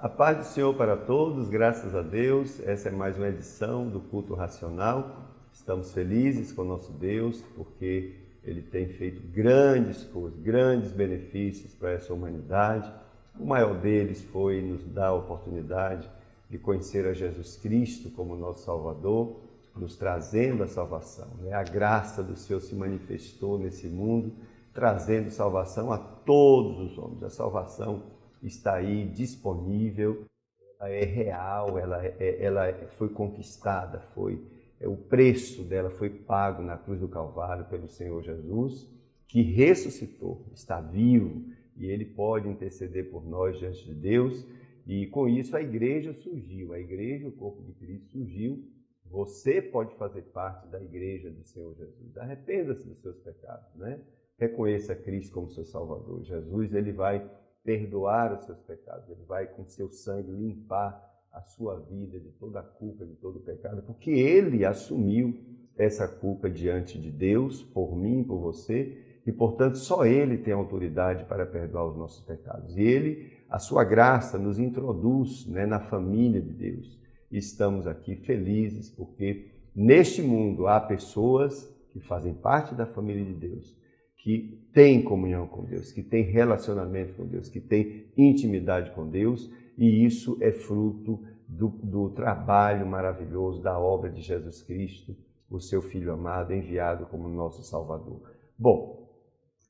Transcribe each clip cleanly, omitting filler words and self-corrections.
A paz do Senhor para todos, graças a Deus. Essa é mais uma edição do Culto Racional. Estamos felizes com o nosso Deus, porque Ele tem feito grandes coisas, grandes benefícios para essa humanidade. O maior deles foi nos dar a oportunidade de conhecer a Jesus Cristo como nosso Salvador, nos trazendo a salvação. A graça do Senhor se manifestou nesse mundo, trazendo salvação a todos os homens. A salvação está aí disponível, ela é real, ela foi conquistada, o preço dela foi pago na cruz do Calvário pelo Senhor Jesus, que ressuscitou, está vivo e Ele pode interceder por nós diante de Deus. E com isso a igreja surgiu, a igreja, o corpo de Cristo surgiu. Você pode fazer parte da igreja do Senhor Jesus. Arrependa-se dos seus pecados, Reconheça Cristo como seu Salvador. Jesus, Ele vai perdoar os seus pecados, Ele vai com seu sangue limpar a sua vida de toda a culpa, de todo o pecado, porque Ele assumiu essa culpa diante de Deus, por mim, por você, e portanto só Ele tem autoridade para perdoar os nossos pecados. E Ele, a sua graça, nos introduz na família de Deus. E estamos aqui felizes porque neste mundo há pessoas que fazem parte da família de Deus, que tem comunhão com Deus, que tem relacionamento com Deus, que tem intimidade com Deus, e isso é fruto do trabalho maravilhoso da obra de Jesus Cristo, o seu Filho amado, enviado como nosso Salvador. Bom,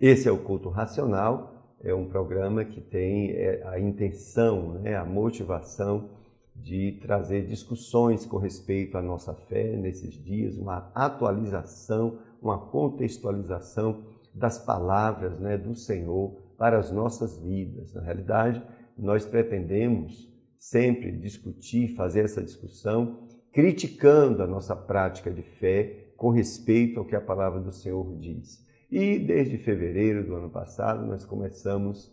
esse é o Culto Racional, é um programa que tem a intenção, a motivação de trazer discussões com respeito à nossa fé nesses dias, uma atualização, uma contextualização das palavras do Senhor para as nossas vidas. Na realidade, nós pretendemos sempre discutir, fazer essa discussão, criticando a nossa prática de fé com respeito ao que a palavra do Senhor diz. E desde fevereiro do ano passado, nós começamos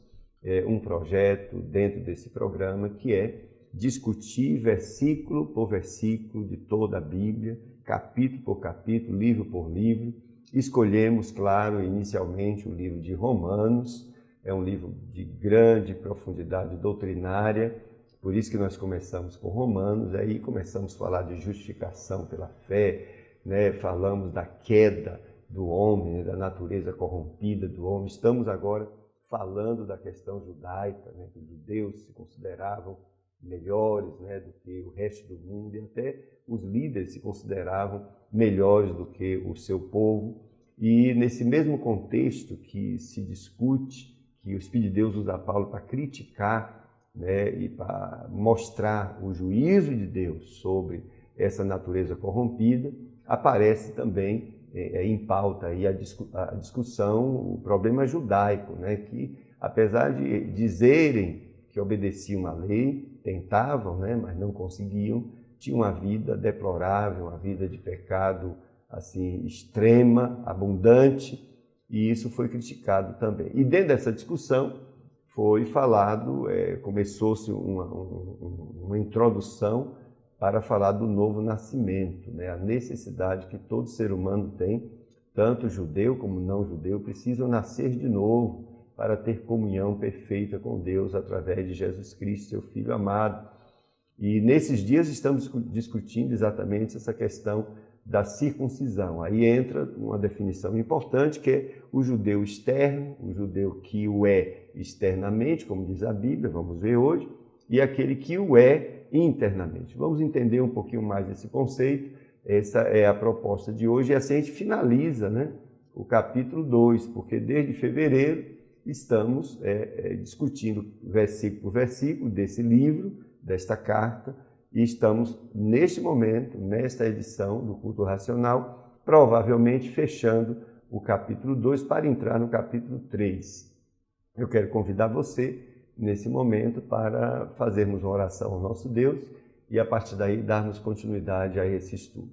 um projeto dentro desse programa que é discutir versículo por versículo de toda a Bíblia, capítulo por capítulo, livro por livro. Escolhemos, claro, inicialmente o livro de Romanos, é um livro de grande profundidade doutrinária, por isso que nós começamos com Romanos, aí começamos a falar de justificação pela fé, falamos da queda do homem, da natureza corrompida do homem. Estamos agora falando da questão judaica, que os judeus se consideravam melhores do que o resto do mundo, e até os líderes se consideravam melhores do que o seu povo. E nesse mesmo contexto que se discute, que o Espírito de Deus usa Paulo para criticar e para mostrar o juízo de Deus sobre essa natureza corrompida, aparece também em pauta aí a discussão, o problema judaico, que apesar de dizerem que obedeciam à lei, tentavam, mas não conseguiam, tinham uma vida deplorável, uma vida de pecado assim extrema, abundante, e isso foi criticado também. E dentro dessa discussão foi falado, começou-se uma introdução para falar do novo nascimento, a necessidade que todo ser humano tem, tanto judeu como não judeu, precisam nascer de novo para ter comunhão perfeita com Deus através de Jesus Cristo, seu Filho amado. E nesses dias estamos discutindo exatamente essa questão da circuncisão. Aí entra uma definição importante, que é o judeu externo, o judeu que o é externamente, como diz a Bíblia, vamos ver hoje, e aquele que o é internamente. Vamos entender um pouquinho mais esse conceito. Essa é a proposta de hoje, e assim a gente finaliza o capítulo 2, porque desde fevereiro estamos discutindo versículo por versículo desse livro, desta carta, e estamos, neste momento, nesta edição do Culto Racional, provavelmente fechando o capítulo 2 para entrar no capítulo 3. Eu quero convidar você, nesse momento, para fazermos uma oração ao nosso Deus e, a partir daí, darmos continuidade a esse estudo.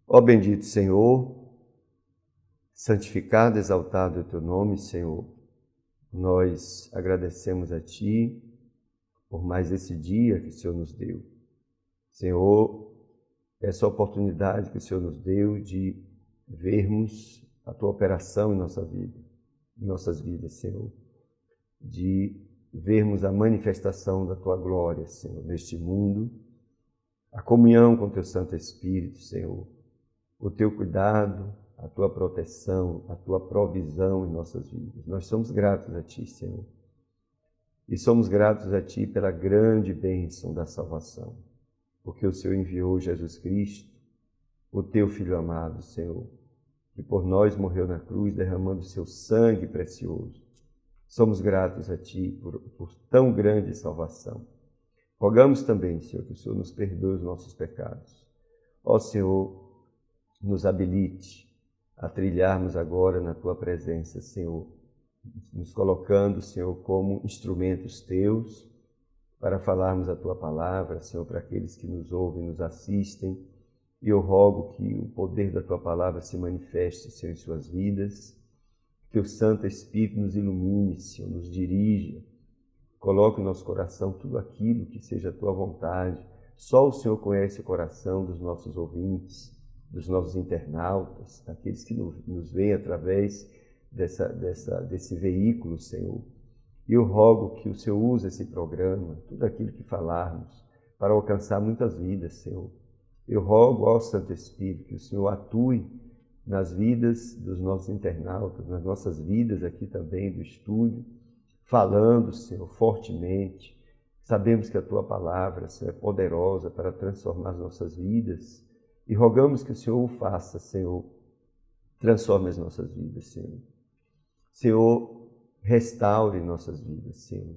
Ó bendito Senhor, Santificado, exaltado é o teu nome, Senhor. Nós agradecemos a Ti por mais esse dia que o Senhor nos deu. Senhor, essa oportunidade que o Senhor nos deu de vermos a Tua operação em nossa vida, em nossas vidas, Senhor. De vermos a manifestação da Tua glória, Senhor, neste mundo. A comunhão com o Teu Santo Espírito, Senhor. O Teu cuidado, a Tua proteção, a Tua provisão em nossas vidas. Nós somos gratos a Ti, Senhor. E somos gratos a Ti pela grande bênção da salvação, porque o Senhor enviou Jesus Cristo, o Teu Filho amado, Senhor, que por nós morreu na cruz, derramando o Seu sangue precioso. Somos gratos a Ti por tão grande salvação. Rogamos também, Senhor, que o Senhor nos perdoe os nossos pecados. Ó Senhor, nos habilite a trilharmos agora na Tua presença, Senhor, nos colocando, Senhor, como instrumentos Teus para falarmos a Tua palavra, Senhor, para aqueles que nos ouvem, nos assistem. E eu rogo que o poder da Tua palavra se manifeste, Senhor, em suas vidas, que o Santo Espírito nos ilumine, Senhor, nos dirija, coloque no nosso coração tudo aquilo que seja a Tua vontade. Só o Senhor conhece o coração dos nossos ouvintes, dos nossos internautas, daqueles que nos veem através desse veículo, Senhor. E eu rogo que o Senhor use esse programa, tudo aquilo que falarmos, para alcançar muitas vidas, Senhor. Eu rogo ao Santo Espírito que o Senhor atue nas vidas dos nossos internautas, nas nossas vidas aqui também do estúdio, falando, Senhor, fortemente. Sabemos que a Tua palavra, Senhor, é poderosa para transformar as nossas vidas. E rogamos que o Senhor o faça, Senhor. Transforme as nossas vidas, Senhor. Senhor, restaure nossas vidas, Senhor.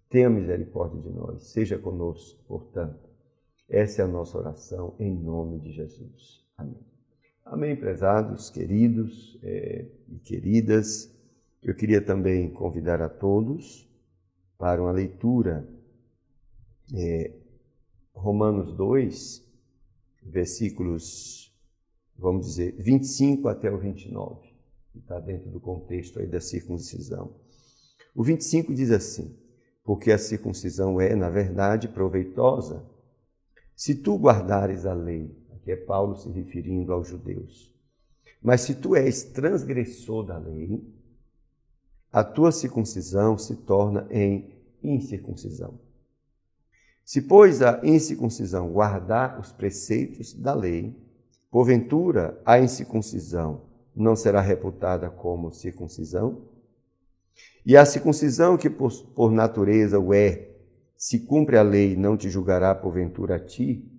Tenha misericórdia de nós. Seja conosco, portanto. Essa é a nossa oração, em nome de Jesus. Amém. Amém, prezados, queridos e queridas. Eu queria também convidar a todos para uma leitura. Romanos 2, versículos, vamos dizer, 25 até o 29, que está dentro do contexto aí da circuncisão. O 25 diz assim: porque a circuncisão é, na verdade, proveitosa, se tu guardares a lei. Aqui é Paulo se referindo aos judeus. Mas se tu és transgressor da lei, a tua circuncisão se torna em incircuncisão. Se, pois, a incircuncisão guardar os preceitos da lei, porventura a incircuncisão não será reputada como circuncisão? E a circuncisão que por natureza o é, se cumpre a lei, não te julgará porventura a ti,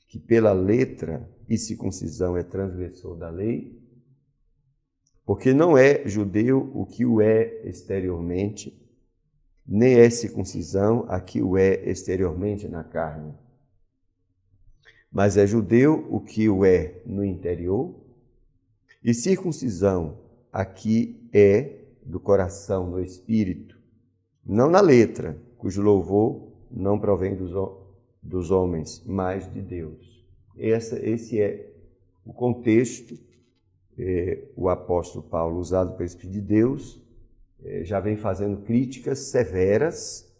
que pela letra e circuncisão é transgressor da lei? Porque não é judeu o que o é exteriormente, nem é circuncisão a que o é exteriormente na carne. Mas é judeu o que o é no interior, e circuncisão a que é do coração, no espírito, não na letra, cujo louvor não provém dos homens, mas de Deus. Esse é o contexto, o apóstolo Paulo, usado pelo Espírito de Deus, já vem fazendo críticas severas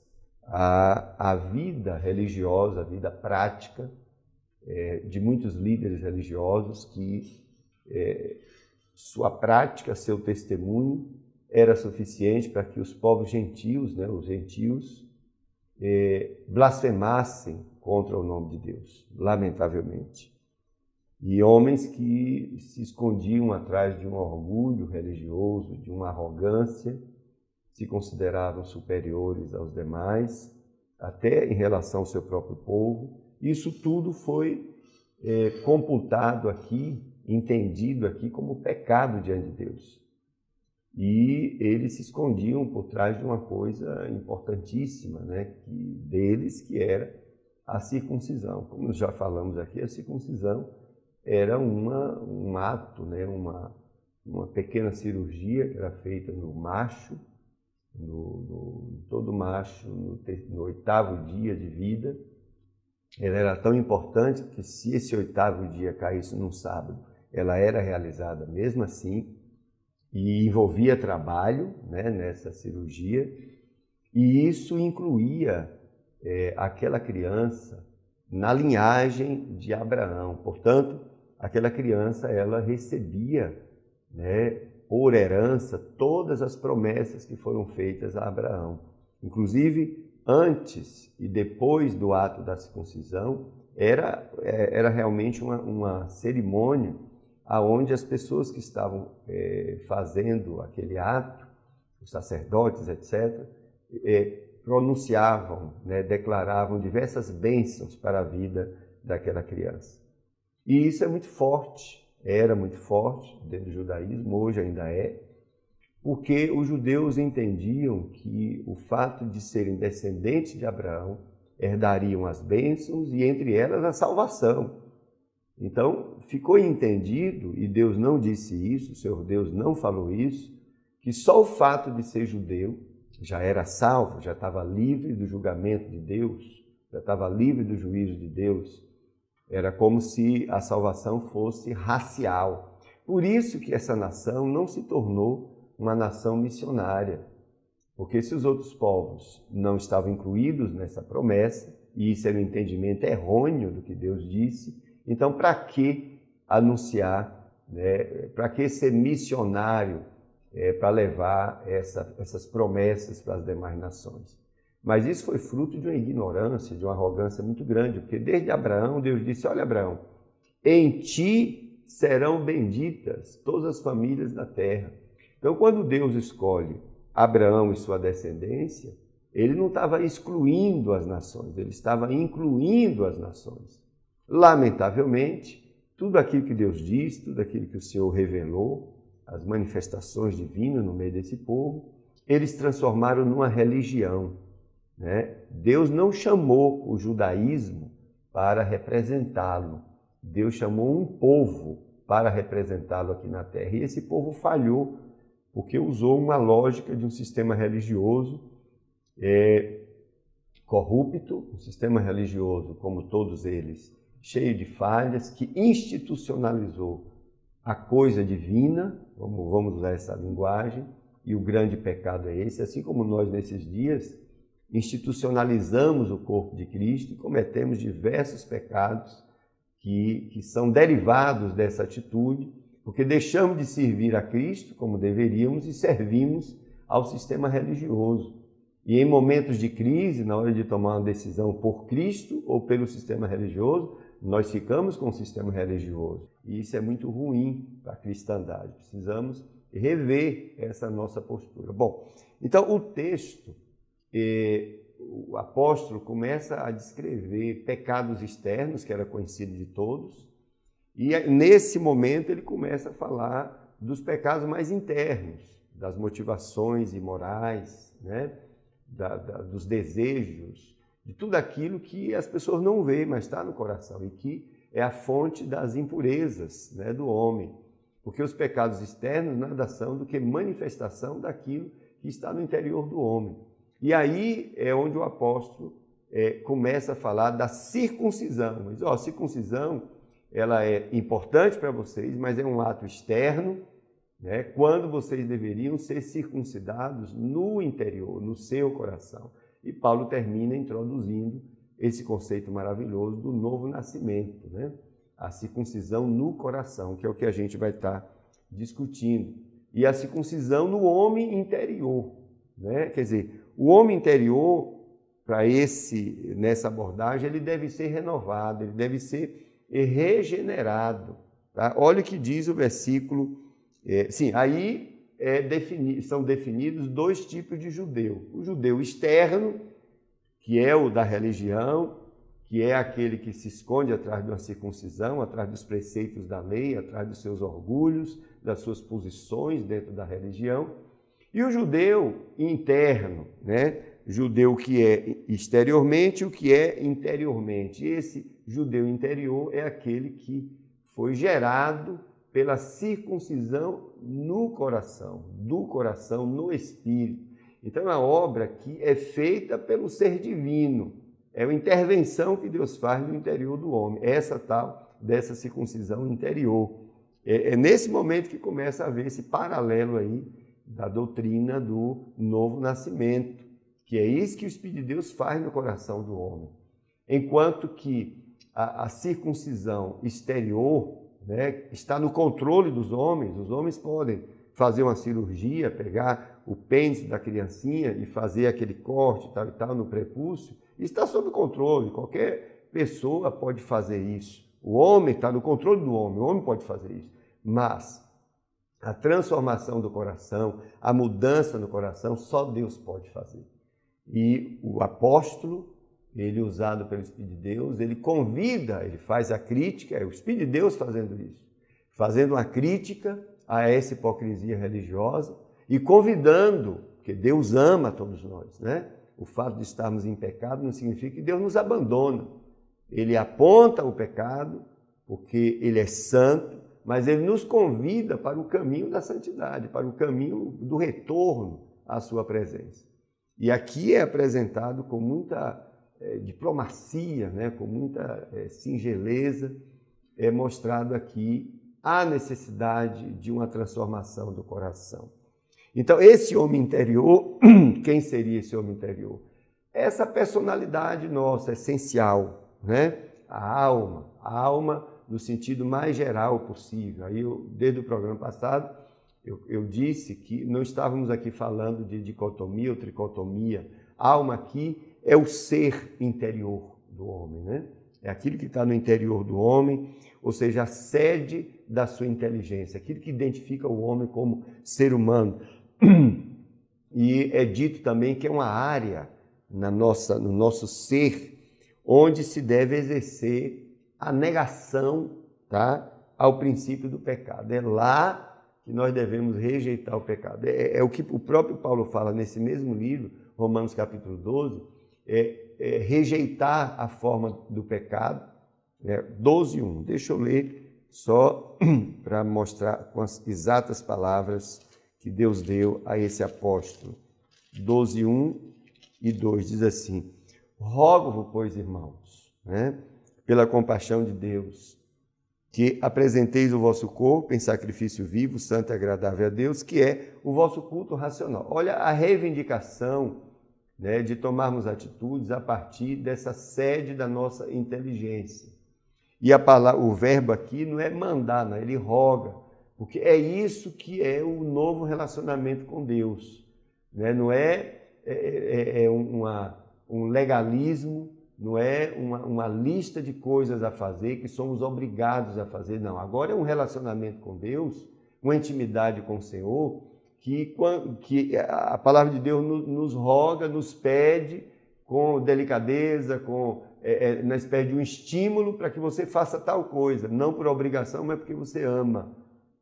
à vida religiosa, à vida prática de muitos líderes religiosos que sua prática, seu testemunho era suficiente para que os povos gentios, os gentios, blasfemassem contra o nome de Deus, lamentavelmente. E homens que se escondiam atrás de um orgulho religioso, de uma arrogância, se consideravam superiores aos demais, até em relação ao seu próprio povo. Isso tudo foi computado aqui, entendido aqui como pecado diante de Deus. E eles se escondiam por trás de uma coisa importantíssima, deles, que era a circuncisão. Como já falamos aqui, a circuncisão era um ato, uma pequena cirurgia que era feita no macho, todo macho, no 8º dia de vida. Ela era tão importante que, se esse 8º dia caísse num sábado, ela era realizada mesmo assim. e envolvia trabalho, né, nessa cirurgia, e isso incluía aquela criança na linhagem de Abraão. Portanto, aquela criança ela recebia, né, por herança todas as promessas que foram feitas a Abraão. Inclusive, antes e depois do ato da circuncisão, era realmente uma cerimônia aonde as pessoas que estavam fazendo aquele ato, os sacerdotes, etc., pronunciavam, né, declaravam diversas bênçãos para a vida daquela criança. E isso é muito forte, era muito forte dentro do judaísmo, hoje ainda é, porque os judeus entendiam que o fato de serem descendentes de Abraão herdariam as bênçãos e entre elas a salvação. Então, ficou entendido, e Deus não disse isso, o Senhor Deus não falou isso, que só o fato de ser judeu já era salvo, já estava livre do julgamento de Deus, já estava livre do juízo de Deus. Era como se a salvação fosse racial. Por isso que essa nação não se tornou uma nação missionária. Porque se os outros povos não estavam incluídos nessa promessa, e isso era um entendimento errôneo do que Deus disse, então para que anunciar, né? Para que ser missionário para levar essas promessas para as demais nações? Mas isso foi fruto de uma ignorância, de uma arrogância muito grande, porque desde Abraão, Deus disse: olha, Abraão, em ti serão benditas todas as famílias da terra. Então, quando Deus escolhe Abraão e sua descendência, ele não estava excluindo as nações, ele estava incluindo as nações. Lamentavelmente, tudo aquilo que Deus disse, tudo aquilo que o Senhor revelou, as manifestações divinas no meio desse povo, eles transformaram numa religião, né? Deus não chamou o judaísmo para representá-lo. Deus chamou um povo para representá-lo aqui na terra. E esse povo falhou, porque usou uma lógica de um sistema religioso corrupto, um sistema religioso, como todos eles, cheio de falhas, que institucionalizou a coisa divina, vamos usar essa linguagem, e o grande pecado é esse, assim como nós nesses dias institucionalizamos o corpo de Cristo e cometemos diversos pecados que são derivados dessa atitude, porque deixamos de servir a Cristo como deveríamos e servimos ao sistema religioso. E em momentos de crise, na hora de tomar uma decisão por Cristo ou pelo sistema religioso, nós ficamos com o sistema religioso. E isso é muito ruim para a cristandade. Precisamos rever essa nossa postura. Bom, então o texto, o apóstolo começa a descrever pecados externos, que era conhecido de todos, e nesse momento ele começa a falar dos pecados mais internos, das motivações imorais, né? Dos desejos, de tudo aquilo que as pessoas não veem, mas está no coração e que é a fonte das impurezas, né, do homem. Porque os pecados externos nada são do que manifestação daquilo que está no interior do homem. E aí é onde o apóstolo começa a falar da circuncisão. Mas, a circuncisão ela é importante para vocês, mas é um ato externo, né, quando vocês deveriam ser circuncidados no interior, no seu coração. E Paulo termina introduzindo esse conceito maravilhoso do novo nascimento, né? A circuncisão no coração, que é o que a gente vai estar discutindo. E a circuncisão no homem interior, né? Quer dizer, o homem interior, nessa abordagem, ele deve ser renovado, ele deve ser regenerado. Tá? Olha o que diz o versículo. Aí são definidos dois tipos de judeu. O judeu externo, que é o da religião, que é aquele que se esconde atrás de uma circuncisão, atrás dos preceitos da lei, atrás dos seus orgulhos, das suas posições dentro da religião. E o judeu interno, né? Judeu que é exteriormente e o que é interiormente. E esse judeu interior é aquele que foi gerado pela circuncisão no coração, do coração no espírito. Então, é uma obra que é feita pelo ser divino, é uma intervenção que Deus faz no interior do homem, essa tal dessa circuncisão interior. É nesse momento que começa a haver esse paralelo aí da doutrina do novo nascimento, que é isso que o Espírito de Deus faz no coração do homem. Enquanto que a circuncisão exterior, né, está no controle dos homens, os homens podem fazer uma cirurgia, pegar o pênis da criancinha e fazer aquele corte e tal no prepúcio, está sob controle, qualquer pessoa pode fazer isso. O homem está no controle do homem, o homem pode fazer isso. Mas a transformação do coração, a mudança no coração, só Deus pode fazer. E o apóstolo, ele usado pelo Espírito de Deus, ele convida, ele faz a crítica, é o Espírito de Deus fazendo isso, fazendo uma crítica a essa hipocrisia religiosa e convidando, porque Deus ama todos nós, né? O fato de estarmos em pecado não significa que Deus nos abandona. Ele aponta o pecado, porque Ele é santo, mas Ele nos convida para o caminho da santidade, para o caminho do retorno à sua presença. E aqui é apresentado com muita diplomacia, né? Com muita singeleza, é mostrado aqui a necessidade de uma transformação do coração. Então, esse homem interior, quem seria esse homem interior? Essa personalidade nossa, essencial, né? A alma no sentido mais geral possível. Aí, desde o programa passado, eu disse que não estávamos aqui falando de dicotomia ou tricotomia. A alma aqui é o ser interior do homem, né? É aquilo que está no interior do homem, ou seja, a sede da sua inteligência, aquilo que identifica o homem como ser humano. E é dito também que é uma área no nosso ser onde se deve exercer a negação, tá, ao princípio do pecado. É lá que nós devemos rejeitar o pecado. É o que o próprio Paulo fala nesse mesmo livro, Romanos capítulo 12, rejeitar a forma do pecado. 12:1. Deixa eu ler só para mostrar com as exatas palavras que Deus deu a esse apóstolo. 12:1 e 2 diz assim: rogo-vos, pois, irmãos, né, pela compaixão de Deus, que apresenteis o vosso corpo em sacrifício vivo, santo e agradável a Deus, que é o vosso culto racional. Olha a reivindicação, né, de tomarmos atitudes a partir dessa sede da nossa inteligência. E o verbo aqui não é mandar, não, ele roga, porque é isso que é o novo relacionamento com Deus. Né? Não é um legalismo, não é uma lista de coisas a fazer que somos obrigados a fazer, não. Agora é um relacionamento com Deus, uma intimidade com o Senhor, que a palavra de Deus nos roga, nos pede com delicadeza, na espécie de um estímulo para que você faça tal coisa, não por obrigação, mas porque você ama.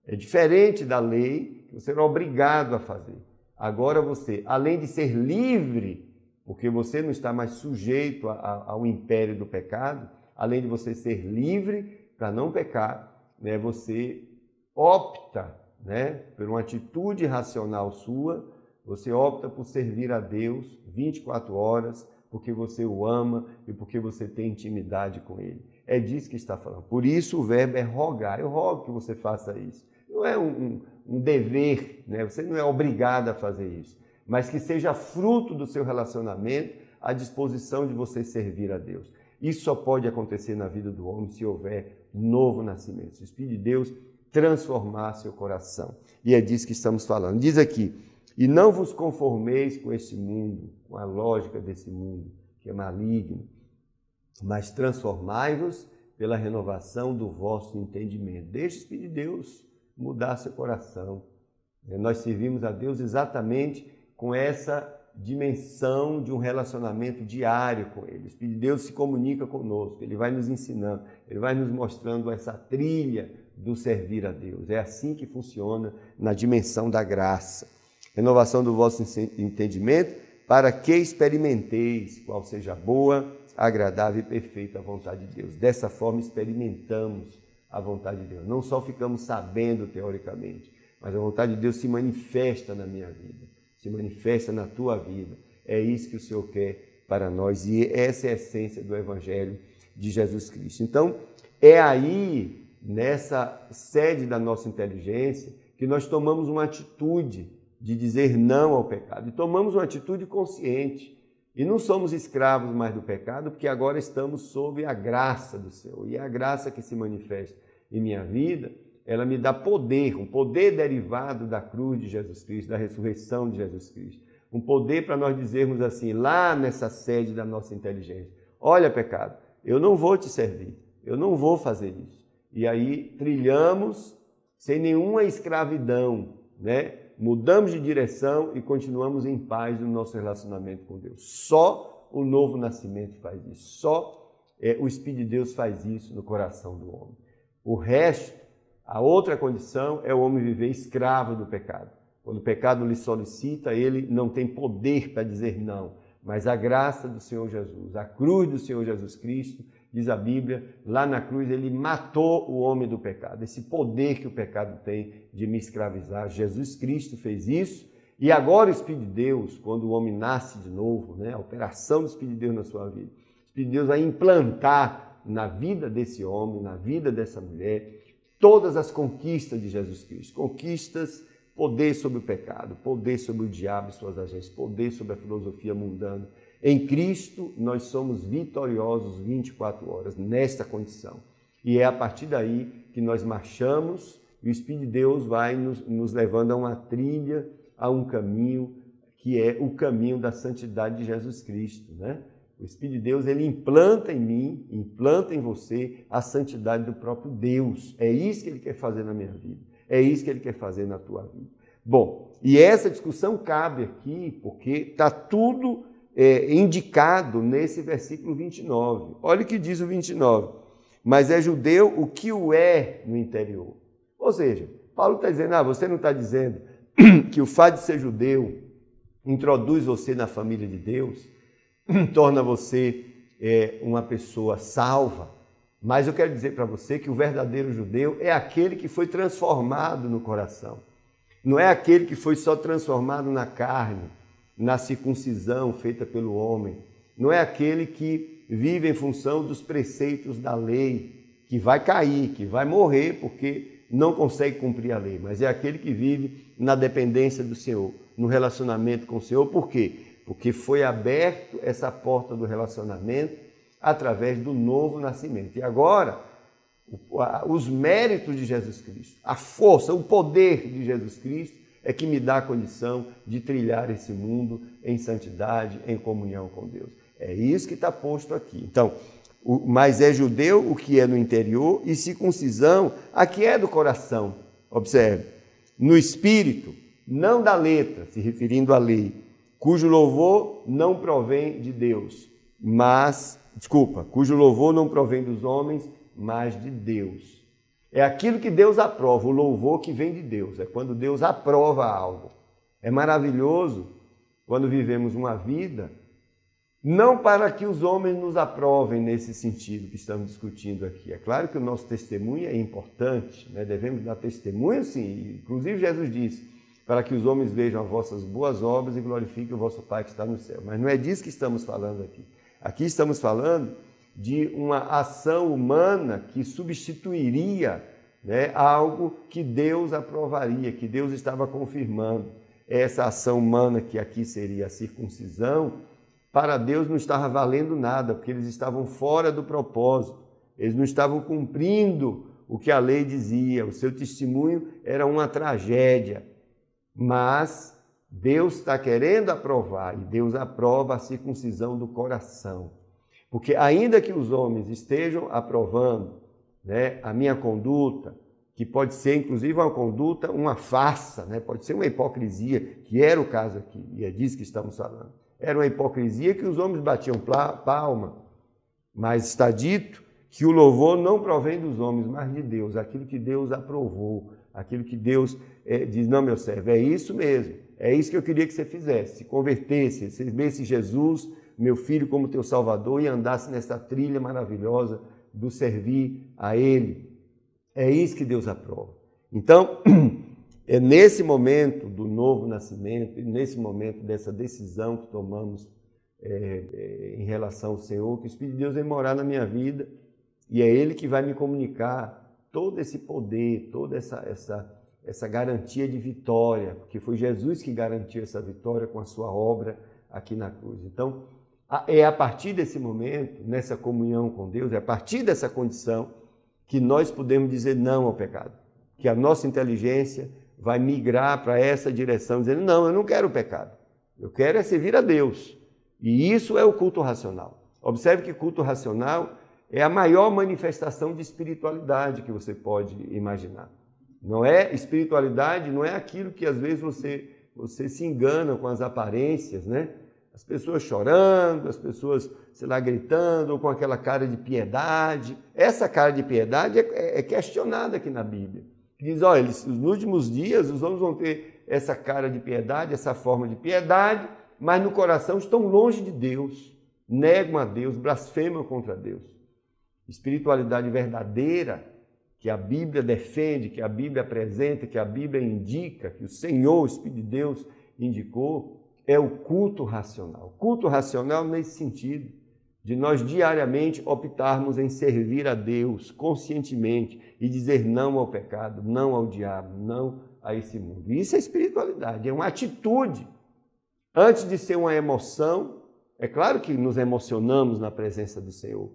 É diferente da lei, que você é obrigado a fazer. Agora você, além de ser livre, porque você não está mais sujeito ao império do pecado, além de você ser livre para não pecar, né, você opta, né, por uma atitude racional sua, você opta por servir a Deus 24 horas, porque você o ama e porque você tem intimidade com Ele. É disso que está falando. Por isso o verbo é rogar. Eu rogo que você faça isso. Não é um dever, né? Você não é obrigado a fazer isso, mas que seja fruto do seu relacionamento, a disposição de você servir a Deus. Isso só pode acontecer na vida do homem se houver novo nascimento, se o Espírito de Deus transformar seu coração. E é disso que estamos falando. Diz aqui: e não vos conformeis com este mundo, com a lógica desse mundo, que é maligno, mas transformai-vos pela renovação do vosso entendimento. Deixe o Espírito de Deus mudar seu coração. Nós servimos a Deus exatamente com essa dimensão de um relacionamento diário com Ele. O Espírito de Deus se comunica conosco, Ele vai nos ensinando, Ele vai nos mostrando essa trilha do servir a Deus. É assim que funciona na dimensão da graça. Renovação do vosso entendimento, para que experimenteis qual seja a boa, agradável e perfeita vontade de Deus. Dessa forma experimentamos a vontade de Deus. Não só ficamos sabendo teoricamente, mas a vontade de Deus se manifesta na minha vida, se manifesta na tua vida. É isso que o Senhor quer para nós e essa é a essência do Evangelho de Jesus Cristo. Então, é aí nessa sede da nossa inteligência que nós tomamos uma atitude de dizer não ao pecado. E tomamos uma atitude consciente. E não somos escravos mais do pecado, porque agora estamos sob a graça do Senhor. E a graça que se manifesta em minha vida, ela me dá poder, um poder derivado da cruz de Jesus Cristo, da ressurreição de Jesus Cristo. Um poder para nós dizermos assim, lá nessa sede da nossa inteligência: olha, pecado, eu não vou te servir, eu não vou fazer isso. E aí trilhamos sem nenhuma escravidão, né? Mudamos de direção e continuamos em paz no nosso relacionamento com Deus. Só o novo nascimento faz isso. Só o Espírito de Deus faz isso no coração do homem. O resto, a outra condição é o homem viver escravo do pecado. Quando o pecado lhe solicita, ele não tem poder para dizer não. Mas a graça do Senhor Jesus, a cruz do Senhor Jesus Cristo, diz a Bíblia, lá na cruz ele matou o homem do pecado. Esse poder que o pecado tem de me escravizar, Jesus Cristo fez isso. E agora o Espírito de Deus, quando o homem nasce de novo, né, a operação do Espírito de Deus na sua vida, o Espírito de Deus vai implantar na vida desse homem, na vida dessa mulher, todas as conquistas de Jesus Cristo. Conquistas, poder sobre o pecado, poder sobre o diabo e suas agências, poder sobre a filosofia mundana. Em Cristo, nós somos vitoriosos 24 horas, nesta condição. E é a partir daí que nós marchamos e o Espírito de Deus vai nos levando a uma trilha, a um caminho, que é o caminho da santidade de Jesus Cristo, né? O Espírito de Deus, ele implanta em mim, implanta em você a santidade do próprio Deus. É isso que ele quer fazer na minha vida. É isso que ele quer fazer na tua vida. Bom, e essa discussão cabe aqui porque está tudo indicado nesse versículo 29. Olha o que diz o 29. Mas é judeu o que o é no interior. Ou seja, Paulo está dizendo, você não está dizendo que o fato de ser judeu introduz você na família de Deus, torna você uma pessoa salva, mas eu quero dizer para você que o verdadeiro judeu é aquele que foi transformado no coração. Não é aquele que foi só transformado na carne, na circuncisão feita pelo homem. Não é aquele que vive em função dos preceitos da lei, que vai cair, que vai morrer porque não consegue cumprir a lei, mas é aquele que vive na dependência do Senhor, no relacionamento com o Senhor. Por quê? Porque foi aberto essa porta do relacionamento através do novo nascimento. E agora, os méritos de Jesus Cristo, a força, o poder de Jesus Cristo é que me dá a condição de trilhar esse mundo em santidade, em comunhão com Deus. É isso que está posto aqui. Então, mas é judeu o que é no interior e circuncisão a que é do coração. Observe, no espírito, não da letra, se referindo à lei, cujo louvor não provém de Deus, cujo louvor não provém dos homens, mas de Deus. É aquilo que Deus aprova, o louvor que vem de Deus, é quando Deus aprova algo. É maravilhoso quando vivemos uma vida, não para que os homens nos aprovem nesse sentido que estamos discutindo aqui. É claro que o nosso testemunho é importante, né? Devemos dar testemunho, sim. Inclusive Jesus disse, para que os homens vejam as vossas boas obras e glorifiquem o vosso Pai que está no céu. Mas não é disso que estamos falando aqui. Aqui estamos falando de uma ação humana que substituiria, né, algo que Deus aprovaria, que Deus estava confirmando. Essa ação humana, que aqui seria a circuncisão, para Deus não estava valendo nada, porque eles estavam fora do propósito, eles não estavam cumprindo o que a lei dizia, o seu testemunho era uma tragédia. Mas Deus está querendo aprovar, e Deus aprova a circuncisão do coração. Porque ainda que os homens estejam aprovando, né, a minha conduta, que pode ser inclusive uma conduta, uma farsa, né, pode ser uma hipocrisia, que era o caso aqui, e é disso que estamos falando. Era uma hipocrisia que os homens batiam palma, mas está dito que o louvor não provém dos homens, mas de Deus, aquilo que Deus aprovou, aquilo que Deus diz, não, meu servo, é isso mesmo, é isso que eu queria que você fizesse, se convertesse, se visse Jesus, meu filho, como teu Salvador, e andasse nessa trilha maravilhosa do servir a Ele. É isso que Deus aprova. Então, é nesse momento do novo nascimento, nesse momento dessa decisão que tomamos em relação ao Senhor, que o Espírito de Deus vem morar na minha vida, e é Ele que vai me comunicar todo esse poder, toda essa garantia de vitória, porque foi Jesus que garantiu essa vitória com a sua obra aqui na cruz. Então, é a partir desse momento, nessa comunhão com Deus, é a partir dessa condição que nós podemos dizer não ao pecado, que a nossa inteligência vai migrar para essa direção, dizendo, não, eu não quero o pecado, eu quero é servir a Deus. E isso é o culto racional. Observe que culto racional é a maior manifestação de espiritualidade que você pode imaginar. Não é espiritualidade, não é aquilo que às vezes você se engana com as aparências, né? As pessoas chorando, as pessoas, sei lá, gritando, ou com aquela cara de piedade. Essa cara de piedade é questionada aqui na Bíblia. Diz, olha, nos últimos dias os homens vão ter essa cara de piedade, essa forma de piedade, mas no coração estão longe de Deus, negam a Deus, blasfemam contra Deus. Espiritualidade verdadeira, que a Bíblia defende, que a Bíblia apresenta, que a Bíblia indica, que o Senhor, o Espírito de Deus, indicou, é o culto racional. Culto racional nesse sentido, de nós diariamente optarmos em servir a Deus conscientemente e dizer não ao pecado, não ao diabo, não a esse mundo. Isso é espiritualidade, é uma atitude. Antes de ser uma emoção, é claro que nos emocionamos na presença do Senhor,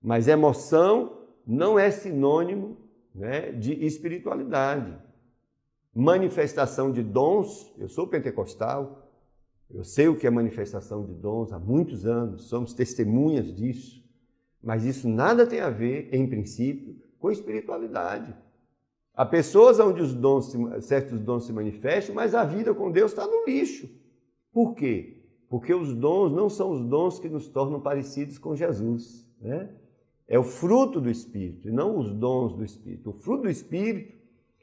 mas emoção não é sinônimo, né, de espiritualidade. Manifestação de dons, eu sou pentecostal, eu sei o que é manifestação de dons há muitos anos, somos testemunhas disso, mas isso nada tem a ver, em princípio, com espiritualidade. Há pessoas onde certos dons se manifestam, mas a vida com Deus está no lixo. Por quê? Porque os dons não são os dons que nos tornam parecidos com Jesus, né? É o fruto do Espírito, e não os dons do Espírito. O fruto do Espírito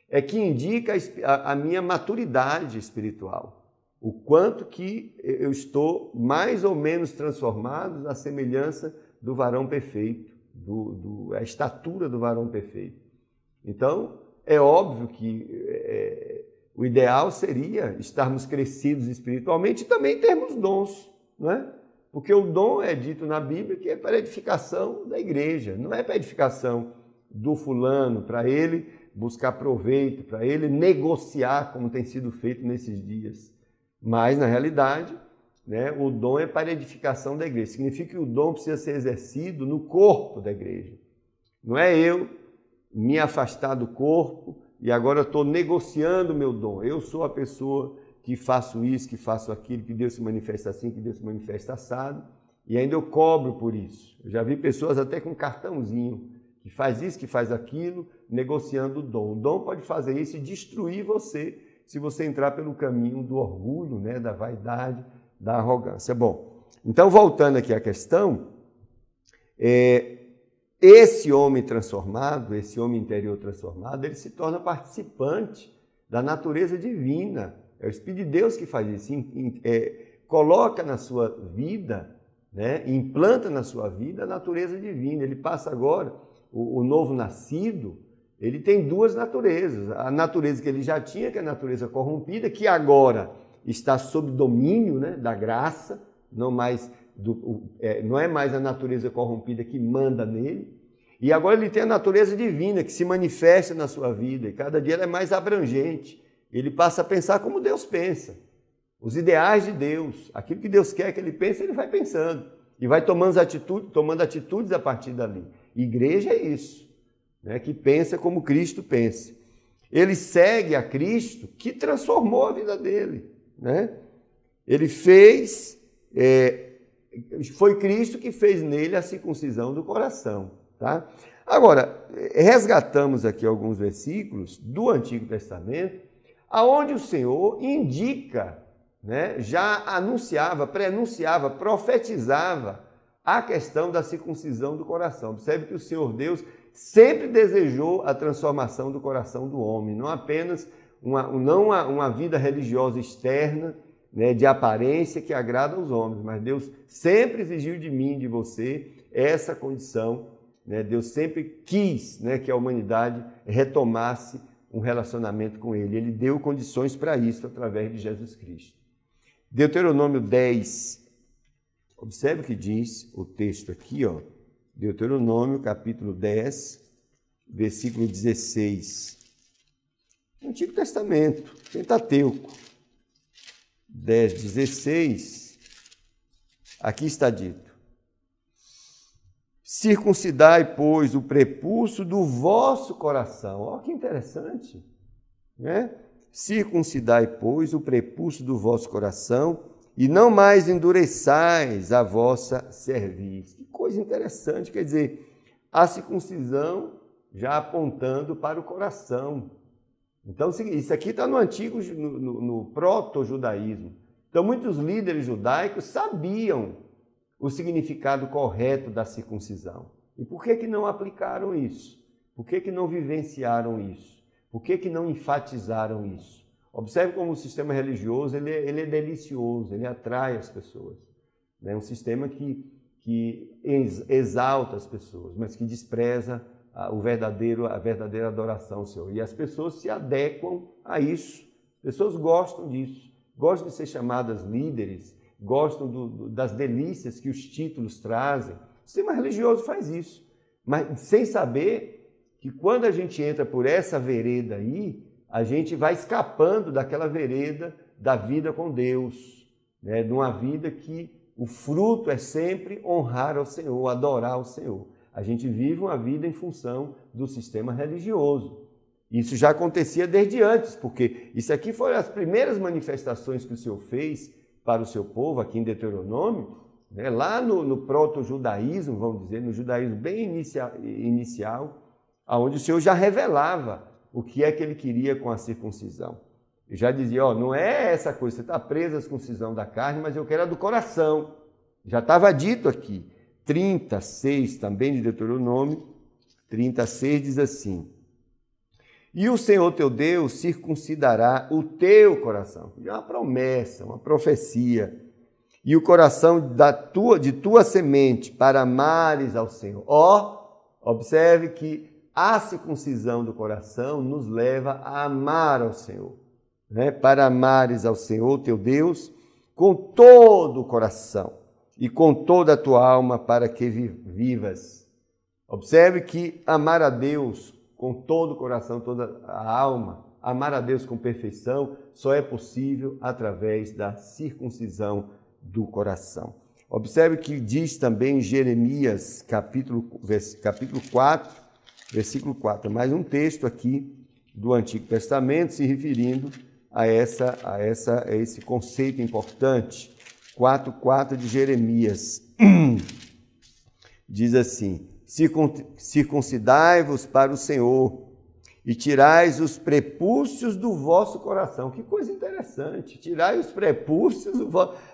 é que indica a minha maturidade espiritual. O quanto que eu estou mais ou menos transformado à semelhança do varão perfeito, a estatura do varão perfeito. Então, é óbvio que o ideal seria estarmos crescidos espiritualmente e também termos dons, não é? Porque o dom é dito na Bíblia que é para a edificação da igreja, não é para a edificação do fulano, para ele buscar proveito, para ele negociar, como tem sido feito nesses dias. Mas, na realidade, né, o dom é para a edificação da igreja. Significa que o dom precisa ser exercido no corpo da igreja. Não é eu me afastar do corpo e agora estou negociando o meu dom. Eu sou a pessoa que faço isso, que faço aquilo, que Deus se manifesta assim, que Deus se manifesta assado, e ainda eu cobro por isso. Eu já vi pessoas até com cartãozinho, que faz isso, que faz aquilo, negociando o dom. O dom pode fazer isso e destruir você, se você entrar pelo caminho do orgulho, né, da vaidade, da arrogância. Bom, então voltando aqui à questão, esse homem transformado, esse homem interior transformado, ele se torna participante da natureza divina. É o Espírito de Deus que faz isso, coloca na sua vida, né, implanta na sua vida a natureza divina. Ele passa agora, o novo nascido, ele tem duas naturezas. A natureza que ele já tinha, que é a natureza corrompida, que agora está sob domínio, né, da graça, não é mais a natureza corrompida que manda nele. E agora ele tem a natureza divina que se manifesta na sua vida, e cada dia ela é mais abrangente. Ele passa a pensar como Deus pensa, os ideais de Deus, aquilo que Deus quer que ele pense, ele vai pensando e vai tomando atitudes a partir dali. Igreja é isso, né, que pensa como Cristo pensa. Ele segue a Cristo que transformou a vida dele, né? Ele foi Cristo que fez nele a circuncisão do coração, tá? Agora, resgatamos aqui alguns versículos do Antigo Testamento, aonde o Senhor indica, né, já anunciava, prenunciava, profetizava a questão da circuncisão do coração. Observe que o Senhor Deus sempre desejou a transformação do coração do homem, não apenas uma vida religiosa externa, né, de aparência que agrada aos homens, mas Deus sempre exigiu de mim, de você, essa condição, né? Deus sempre quis, né, que a humanidade retomasse um relacionamento com Ele. Ele deu condições para isso através de Jesus Cristo. Deuteronômio 10, observe o que diz o texto aqui, ó. Deuteronômio capítulo 10, versículo 16. Antigo Testamento, Pentateuco, 10, 16, aqui está dito: circuncidai, pois, o prepúcio do vosso coração. Olha que interessante, né? Circuncidai, pois, o prepúcio do vosso coração, e não mais endureçais a vossa cerviz. Que coisa interessante, quer dizer, a circuncisão já apontando para o coração. Então, isso aqui está no antigo, no proto-judaísmo. Então, muitos líderes judaicos sabiam o significado correto da circuncisão. E por que não aplicaram isso? Por que não vivenciaram isso? Por que não enfatizaram isso? Observe como o sistema religioso ele é delicioso, ele atrai as pessoas. É um sistema que exalta as pessoas, mas que despreza a verdadeira adoração ao Senhor. E as pessoas se adequam a isso. As pessoas gostam disso, gostam de ser chamadas líderes, gostam das delícias que os títulos trazem. O sistema religioso faz isso, mas sem saber que quando a gente entra por essa vereda aí, a gente vai escapando daquela vereda da vida com Deus, né? De uma vida que o fruto é sempre honrar ao Senhor, adorar ao Senhor. A gente vive uma vida em função do sistema religioso. Isso já acontecia desde antes, porque isso aqui foram as primeiras manifestações que o Senhor fez para o seu povo, aqui em Deuteronômio, né? Lá no proto-judaísmo, vamos dizer, no judaísmo bem inicial, onde o Senhor já revelava o que é que ele queria com a circuncisão. Ele já dizia, não é essa coisa, você está preso à circuncisão da carne, mas eu quero a do coração. Já estava dito aqui. 36, também de Deuteronômio, 36 diz assim: e o Senhor teu Deus circuncidará o teu coração. É uma promessa, uma profecia. E o coração de tua semente, para amares ao Senhor. Observe que a circuncisão do coração nos leva a amar ao Senhor, né? Para amares ao Senhor teu Deus com todo o coração e com toda a tua alma, para que vivas. Observe que amar a Deus com todo o coração, toda a alma, amar a Deus com perfeição, só é possível através da circuncisão do coração. Observe que diz também em Jeremias, capítulo 4, versículo 4. Mais um texto aqui do Antigo Testamento se referindo a esse conceito importante. 4:4 de Jeremias. Diz assim: circuncidai-vos para o Senhor e tirais os prepúcios do vosso coração. Que coisa interessante, tirai os prepúcios,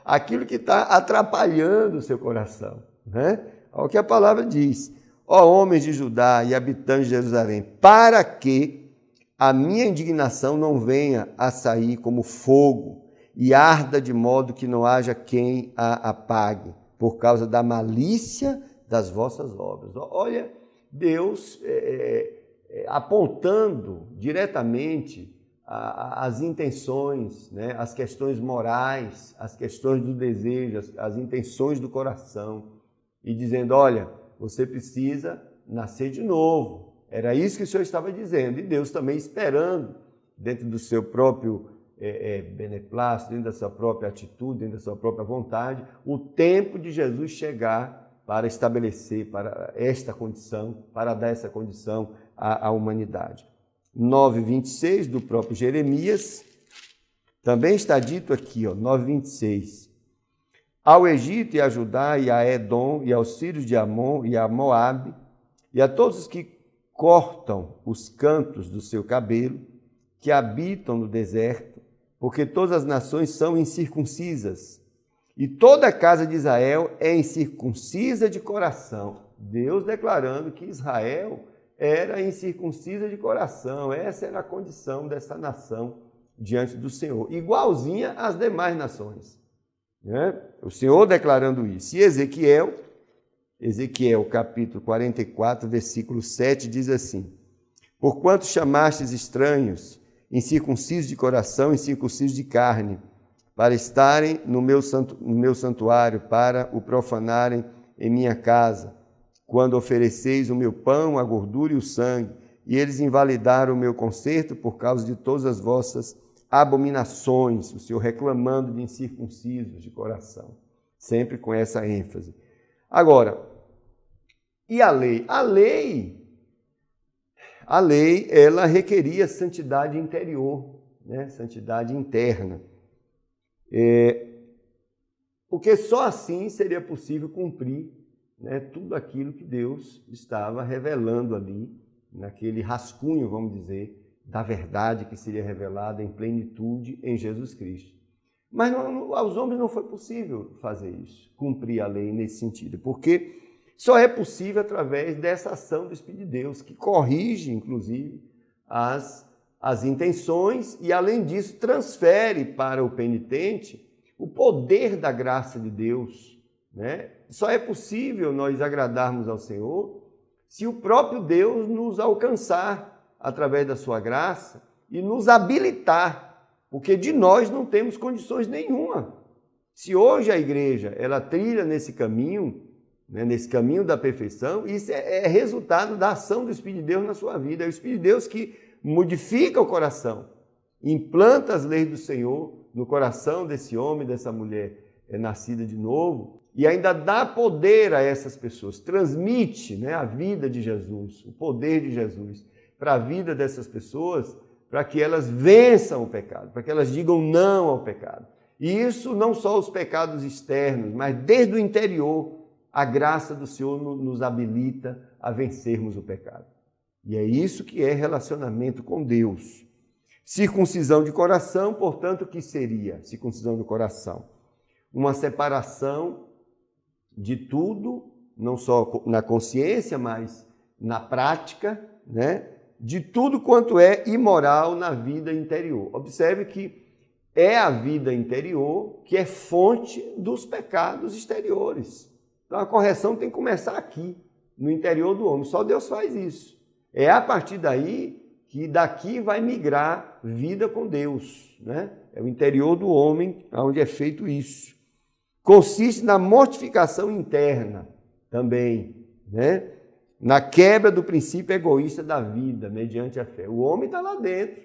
aquilo que está atrapalhando o seu coração, né? Olha o que a palavra diz: ó homens de Judá e habitantes de Jerusalém, para que a minha indignação não venha a sair como fogo e arda de modo que não haja quem a apague, por causa da malícia das vossas obras. Olha, Deus apontando diretamente as intenções, né, as questões morais, as questões do desejo, as intenções do coração, e dizendo, olha, você precisa nascer de novo. Era isso que o Senhor estava dizendo, e Deus também esperando, dentro do seu próprio beneplácito, dentro da sua própria atitude, dentro da sua própria vontade, o tempo de Jesus chegar para estabelecer para esta condição, para dar essa condição à humanidade. 9:26 do próprio Jeremias, também está dito aqui, 9:26. Ao Egito e a Judá e a Edom e aos filhos de Amon e a Moabe e a todos os que cortam os cantos do seu cabelo, que habitam no deserto, porque todas as nações são incircuncisas, e toda a casa de Israel é incircuncisa de coração. Deus declarando que Israel era incircuncisa de coração. Essa era a condição dessa nação diante do Senhor, igualzinha às demais nações, né? O Senhor declarando isso. E Ezequiel capítulo 44, versículo 7, diz assim: porquanto chamastes estranhos, incircuncisos de coração, incircuncisos de carne, para estarem no meu santuário, para o profanarem em minha casa, quando ofereceis o meu pão, a gordura e o sangue, e eles invalidaram o meu conserto por causa de todas as vossas abominações, o Senhor reclamando de incircuncisos de coração, sempre com essa ênfase. Agora, e a lei? A lei, ela requeria santidade interior, né? Santidade interna. Porque só assim seria possível cumprir, né, tudo aquilo que Deus estava revelando ali, naquele rascunho, vamos dizer, da verdade que seria revelada em plenitude em Jesus Cristo. Mas aos homens não foi possível fazer isso, cumprir a lei nesse sentido, porque só é possível através dessa ação do Espírito de Deus, que corrige, inclusive, as intenções e, além disso, transfere para o penitente o poder da graça de Deus, né? Só é possível nós agradarmos ao Senhor se o próprio Deus nos alcançar através da sua graça e nos habilitar, porque de nós não temos condições nenhuma. Se hoje a igreja ela trilha nesse caminho, né, nesse caminho da perfeição, isso é resultado da ação do Espírito de Deus na sua vida. É o Espírito de Deus que modifica o coração, implanta as leis do Senhor no coração desse homem, dessa mulher nascida de novo, e ainda dá poder a essas pessoas, transmite, né, a vida de Jesus, o poder de Jesus para a vida dessas pessoas, para que elas vençam o pecado, para que elas digam não ao pecado. E isso não só os pecados externos, mas desde o interior, a graça do Senhor nos habilita a vencermos o pecado. E é isso que é relacionamento com Deus. Circuncisão de coração, portanto, o que seria circuncisão do coração? Uma separação de tudo, não só na consciência, mas na prática, né? De tudo quanto é imoral na vida interior. Observe que é a vida interior que é fonte dos pecados exteriores. Então a correção tem que começar aqui, no interior do homem. Só Deus faz isso. É a partir daí que daqui vai migrar vida com Deus, né? É o interior do homem onde é feito isso. Consiste na mortificação interna também, né? Na quebra do princípio egoísta da vida, mediante a fé. O homem está lá dentro,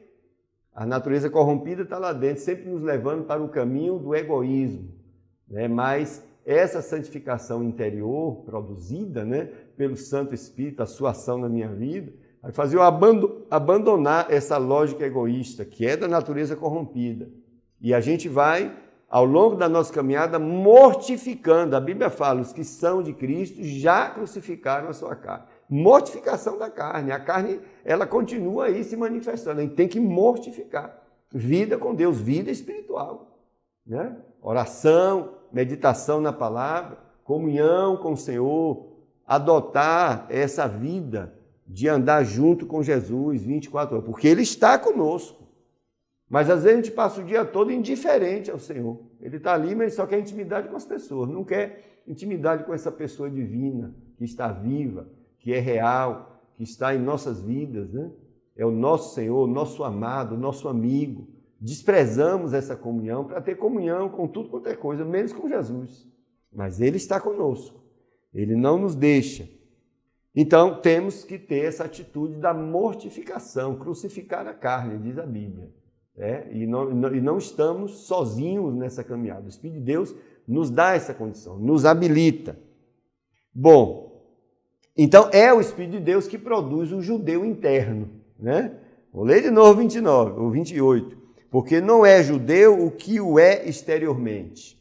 a natureza corrompida está lá dentro, sempre nos levando para o caminho do egoísmo, né? Mas essa santificação interior produzida, né, pelo Santo Espírito, a sua ação na minha vida, vai fazer eu abandonar essa lógica egoísta, que é da natureza corrompida. E a gente vai, ao longo da nossa caminhada, mortificando. A Bíblia fala, os que são de Cristo já crucificaram a sua carne. Mortificação da carne. A carne, ela continua aí se manifestando. A gente tem que mortificar. Vida com Deus, vida espiritual, né? Oração, meditação na palavra, comunhão com o Senhor, adotar essa vida de andar junto com Jesus 24 horas, porque Ele está conosco. Mas às vezes a gente passa o dia todo indiferente ao Senhor. Ele está ali, mas só quer intimidade com as pessoas, não quer intimidade com essa pessoa divina, que está viva, que é real, que está em nossas vidas, né? É o nosso Senhor, nosso amado, nosso amigo. Desprezamos essa comunhão para ter comunhão com tudo quanto é coisa, menos com Jesus. Mas Ele está conosco, Ele não nos deixa. Então, temos que ter essa atitude da mortificação, crucificar a carne, diz a Bíblia. E não estamos sozinhos nessa caminhada. O Espírito de Deus nos dá essa condição, nos habilita. Bom, então é o Espírito de Deus que produz o judeu interno, né? Vou ler de novo 29, ou 28. Porque não é judeu o que o é exteriormente,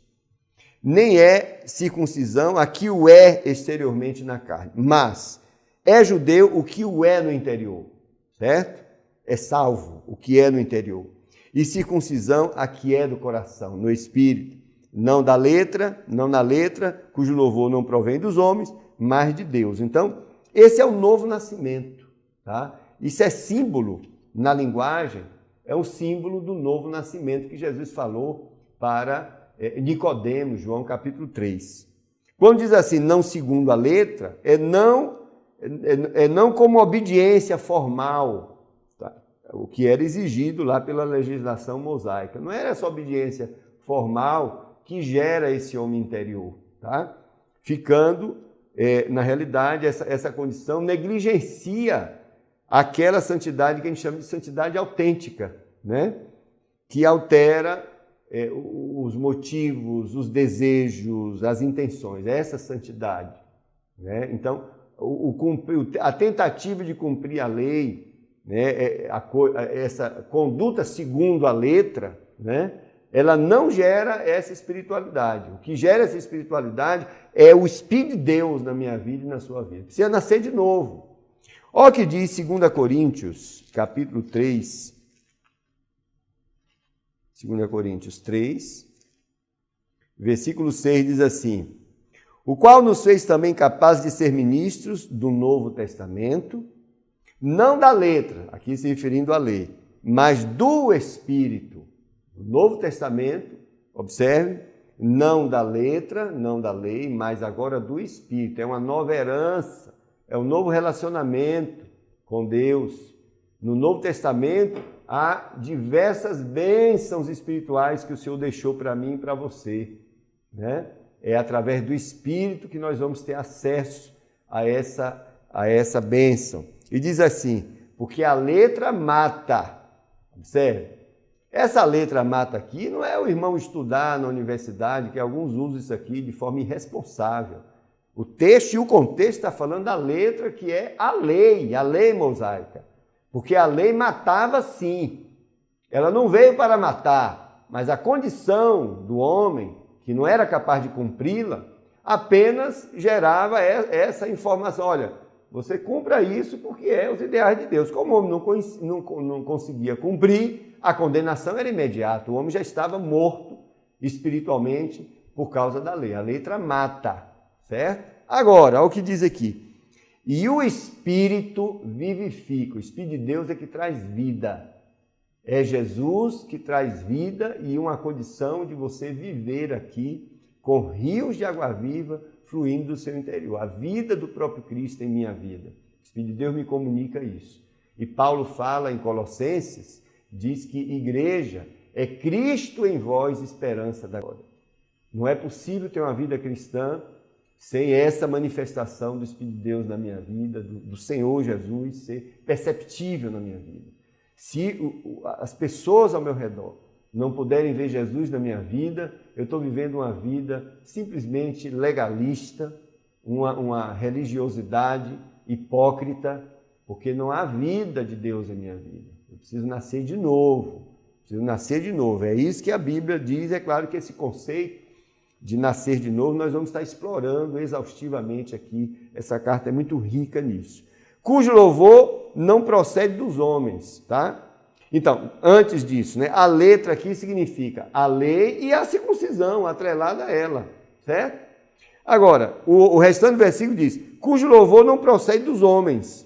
nem é circuncisão a que o é exteriormente na carne, mas é judeu o que o é no interior, certo? É salvo o que é no interior. E circuncisão a que é do coração, no espírito, não da letra, não na letra, cujo louvor não provém dos homens, mas de Deus. Então, esse é o novo nascimento, tá? Isso é símbolo na linguagem, é um símbolo do novo nascimento que Jesus falou para Nicodemos, João capítulo 3. Quando diz assim, não segundo a letra, é não como obediência formal, tá? O que era exigido lá pela legislação mosaica. Não era essa obediência formal que gera esse homem interior, tá? Ficando, na realidade, essa condição negligencia aquela santidade que a gente chama de santidade autêntica, né? Que altera os motivos, os desejos, as intenções, essa santidade, né? Então, a tentativa de cumprir a lei, né? Essa conduta segundo a letra, né? Ela não gera essa espiritualidade. O que gera essa espiritualidade é o Espírito de Deus na minha vida e na sua vida. Precisa nascer de novo. Olha o que diz 2 Coríntios, capítulo 3. 2 Coríntios 3, versículo 6 diz assim: o qual nos fez também capazes de ser ministros do Novo Testamento, não da letra, aqui se referindo à lei, mas do Espírito. O Novo Testamento, observe, não da letra, não da lei, mas agora do Espírito. É uma nova herança, é um novo relacionamento com Deus. No Novo Testamento há diversas bênçãos espirituais que o Senhor deixou para mim e para você, né? É através do Espírito que nós vamos ter acesso a essa bênção. E diz assim, porque a letra mata. Observe, essa letra mata aqui não é o irmão estudar na universidade, que alguns usam isso aqui de forma irresponsável. O texto e o contexto está falando da letra que é a lei mosaica. Porque a lei matava sim. Ela não veio para matar, mas a condição do homem, que não era capaz de cumpri-la, apenas gerava essa informação. Olha, você cumpra isso porque é os ideais de Deus. Como o homem não conseguia cumprir, a condenação era imediata. O homem já estava morto espiritualmente por causa da lei. A letra mata, certo? Agora, olha o que diz aqui. E o Espírito vivifica. O Espírito de Deus é que traz vida. É Jesus que traz vida e uma condição de você viver aqui com rios de água viva fluindo do seu interior. A vida do próprio Cristo em minha vida. O Espírito de Deus me comunica isso. E Paulo fala em Colossenses, diz que igreja é Cristo em vós, esperança da glória. Não é possível ter uma vida cristã sem essa manifestação do Espírito de Deus na minha vida, do Senhor Jesus ser perceptível na minha vida. Se as pessoas ao meu redor não puderem ver Jesus na minha vida, eu estou vivendo uma vida simplesmente legalista, uma religiosidade hipócrita, porque não há vida de Deus em minha vida. Eu preciso nascer de novo. É isso que a Bíblia diz. É claro que esse conceito de nascer de novo nós vamos estar explorando exaustivamente aqui. Essa carta é muito rica nisso. Cujo louvor não procede dos homens, tá? Então, antes disso, né, a letra aqui significa a lei e a circuncisão atrelada a ela, certo? Agora, o restante do versículo diz, cujo louvor não procede dos homens,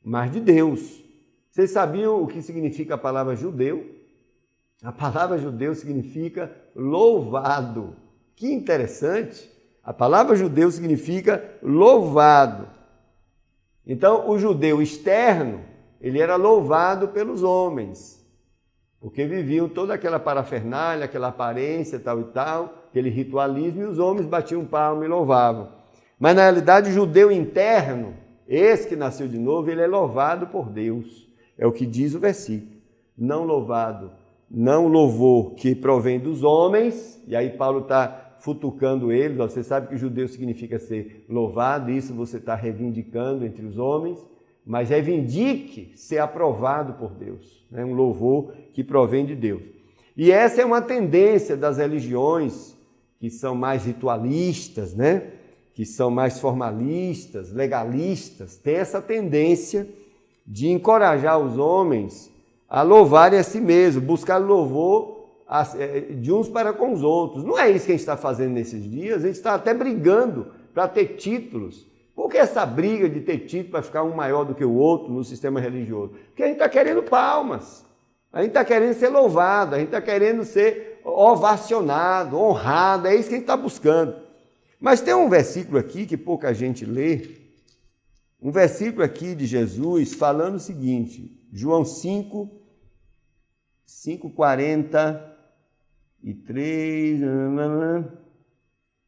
mas de Deus. Vocês sabiam o que significa a palavra judeu? A palavra judeu significa louvado. Que interessante! A palavra judeu significa louvado. Então, o judeu externo, ele era louvado pelos homens, porque viviam toda aquela parafernália, aquela aparência, tal e tal, aquele ritualismo, e os homens batiam palma e louvavam. Mas, na realidade, o judeu interno, esse que nasceu de novo, ele é louvado por Deus. É o que diz o versículo. Não louvado, não louvor que provém dos homens, e aí Paulo está futucando eles, você sabe que o judeu significa ser louvado, isso você está reivindicando entre os homens, mas reivindique ser aprovado por Deus, né? Um louvor que provém de Deus. E essa é uma tendência das religiões que são mais ritualistas, né? Que são mais formalistas, legalistas, tem essa tendência de encorajar os homens a louvarem a si mesmos, buscar louvor de uns para com os outros. Não é isso que a gente está fazendo nesses dias, a gente está até brigando para ter títulos. Por que essa briga de ter título para ficar um maior do que o outro no sistema religioso? Porque a gente está querendo palmas, a gente está querendo ser louvado, a gente está querendo ser ovacionado, honrado, é isso que a gente está buscando. Mas tem um versículo aqui que pouca gente lê, um versículo aqui de Jesus falando o seguinte, João 5:43,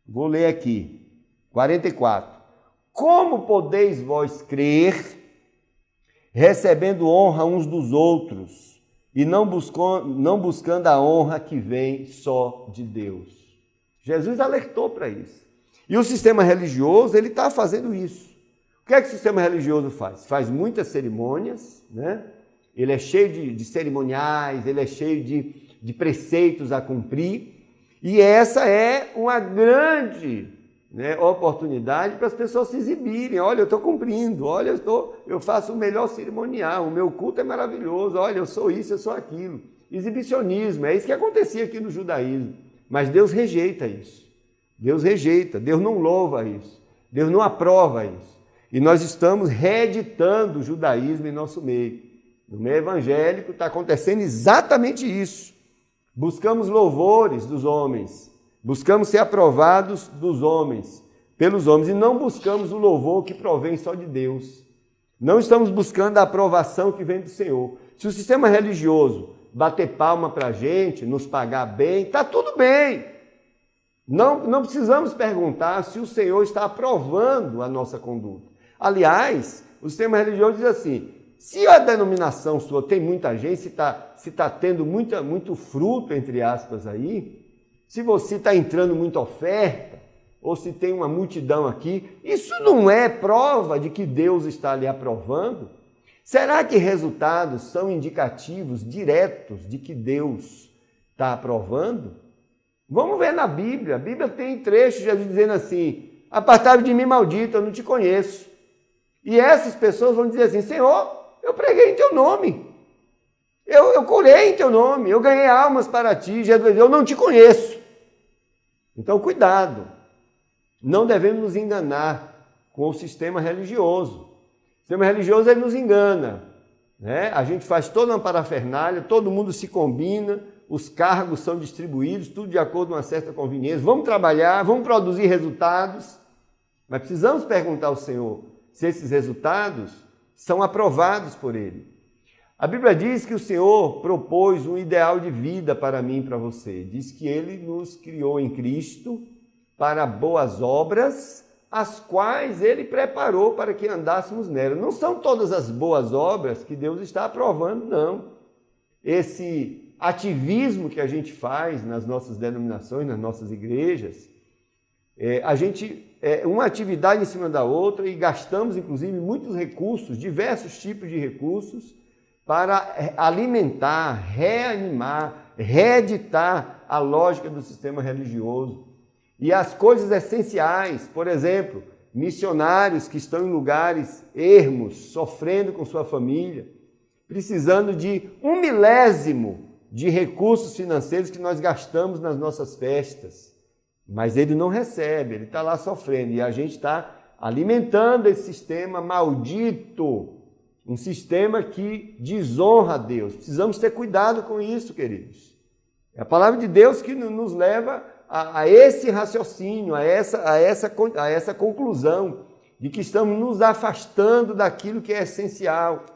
vou ler aqui, 44. Como podeis vós crer recebendo honra uns dos outros e não buscando a honra que vem só de Deus. Jesus alertou para isso. E o sistema religioso, ele está fazendo isso. O que é que o sistema religioso faz? Faz muitas cerimônias, né? Ele é cheio de cerimoniais, ele é cheio de preceitos a cumprir, e essa é uma grande, né, oportunidade para as pessoas se exibirem. Olha, eu estou cumprindo, olha, eu faço o melhor cerimonial, o meu culto é maravilhoso, olha, eu sou isso, eu sou aquilo. Exibicionismo, é isso que acontecia aqui no judaísmo. Mas Deus rejeita isso. Deus rejeita, Deus não louva isso, Deus não aprova isso. E nós estamos reeditando o judaísmo em nosso meio. No meio evangélico está acontecendo exatamente isso. Buscamos louvores dos homens, buscamos ser aprovados dos homens, pelos homens, e não buscamos o louvor que provém só de Deus. Não estamos buscando a aprovação que vem do Senhor. Se o sistema religioso bater palma para a gente, nos pagar bem, está tudo bem. Não precisamos perguntar se o Senhor está aprovando a nossa conduta. Aliás, o sistema religioso diz assim, se a denominação sua tem muita gente, se está tendo muito fruto, entre aspas, aí, se você está entrando muita oferta, ou se tem uma multidão aqui, isso não é prova de que Deus está lhe aprovando? Será que resultados são indicativos diretos de que Deus está aprovando? Vamos ver na Bíblia. A Bíblia tem trechos de Jesus dizendo assim, apartai-vos de mim, maldito, eu não te conheço. E essas pessoas vão dizer assim, Senhor, eu preguei em teu nome, eu curei em teu nome, eu ganhei almas para ti, Jesus, eu não te conheço. Então, cuidado, não devemos nos enganar com o sistema religioso. O sistema religioso ele nos engana, né? A gente faz toda uma parafernália, todo mundo se combina, os cargos são distribuídos, tudo de acordo com uma certa conveniência, vamos trabalhar, vamos produzir resultados, mas precisamos perguntar ao Senhor se esses resultados são aprovados por Ele. A Bíblia diz que o Senhor propôs um ideal de vida para mim e para você. Diz que Ele nos criou em Cristo para boas obras, as quais Ele preparou para que andássemos nelas. Não são todas as boas obras que Deus está aprovando, não. Esse ativismo que a gente faz nas nossas denominações, nas nossas igrejas, uma atividade em cima da outra e gastamos, inclusive, muitos recursos, diversos tipos de recursos, para alimentar, reanimar, reeditar a lógica do sistema religioso. E as coisas essenciais, por exemplo, missionários que estão em lugares ermos, sofrendo com sua família, precisando de 1/1000 de recursos financeiros que nós gastamos nas nossas festas. Mas ele não recebe, ele está lá sofrendo. E a gente está alimentando esse sistema maldito, um sistema que desonra a Deus. Precisamos ter cuidado com isso, queridos. É a palavra de Deus que nos leva a esse raciocínio, a essa conclusão de que estamos nos afastando daquilo que é essencial,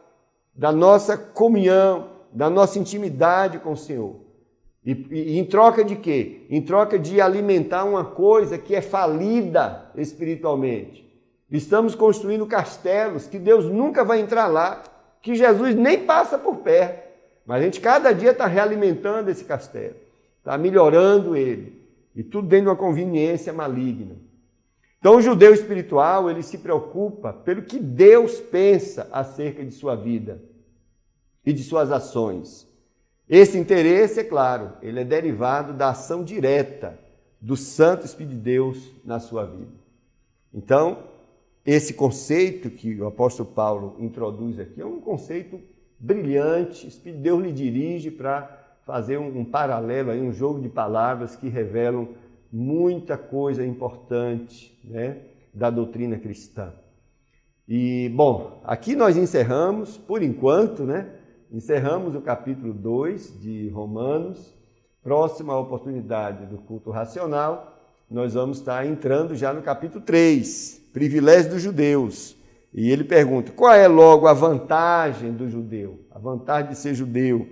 da nossa comunhão, da nossa intimidade com o Senhor. E em troca de quê? Em troca de alimentar uma coisa que é falida espiritualmente. Estamos construindo castelos que Deus nunca vai entrar lá, que Jesus nem passa por perto. Mas a gente cada dia está realimentando esse castelo, está melhorando ele. E tudo dentro de uma conveniência maligna. Então o judeu espiritual, ele se preocupa pelo que Deus pensa acerca de sua vida e de suas ações. Esse interesse, é claro, ele é derivado da ação direta do Santo Espírito de Deus na sua vida. Então, esse conceito que o apóstolo Paulo introduz aqui é um conceito brilhante. O Espírito de Deus lhe dirige para fazer um paralelo, aí, um jogo de palavras que revelam muita coisa importante, né, da doutrina cristã. E, bom, aqui nós encerramos, por enquanto, né? Encerramos o capítulo 2 de Romanos. Próxima oportunidade do culto racional, nós vamos estar entrando já no capítulo 3, privilégio dos judeus. E ele pergunta, qual é logo a vantagem do judeu? A vantagem de ser judeu.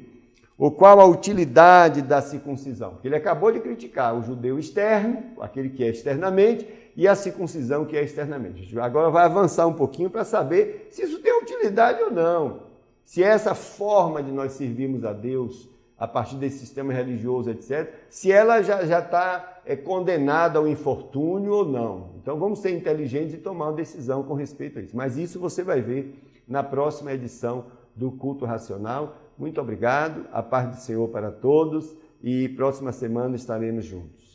Ou qual a utilidade da circuncisão? Porque ele acabou de criticar o judeu externo, aquele que é externamente, e a circuncisão que é externamente. A gente agora vai avançar um pouquinho para saber se isso tem utilidade ou não. Se essa forma de nós servirmos a Deus a partir desse sistema religioso, etc., se ela já está condenada ao infortúnio ou não. Então vamos ser inteligentes e tomar uma decisão com respeito a isso. Mas isso você vai ver na próxima edição do Culto Racional. Muito obrigado, a paz do Senhor para todos e próxima semana estaremos juntos.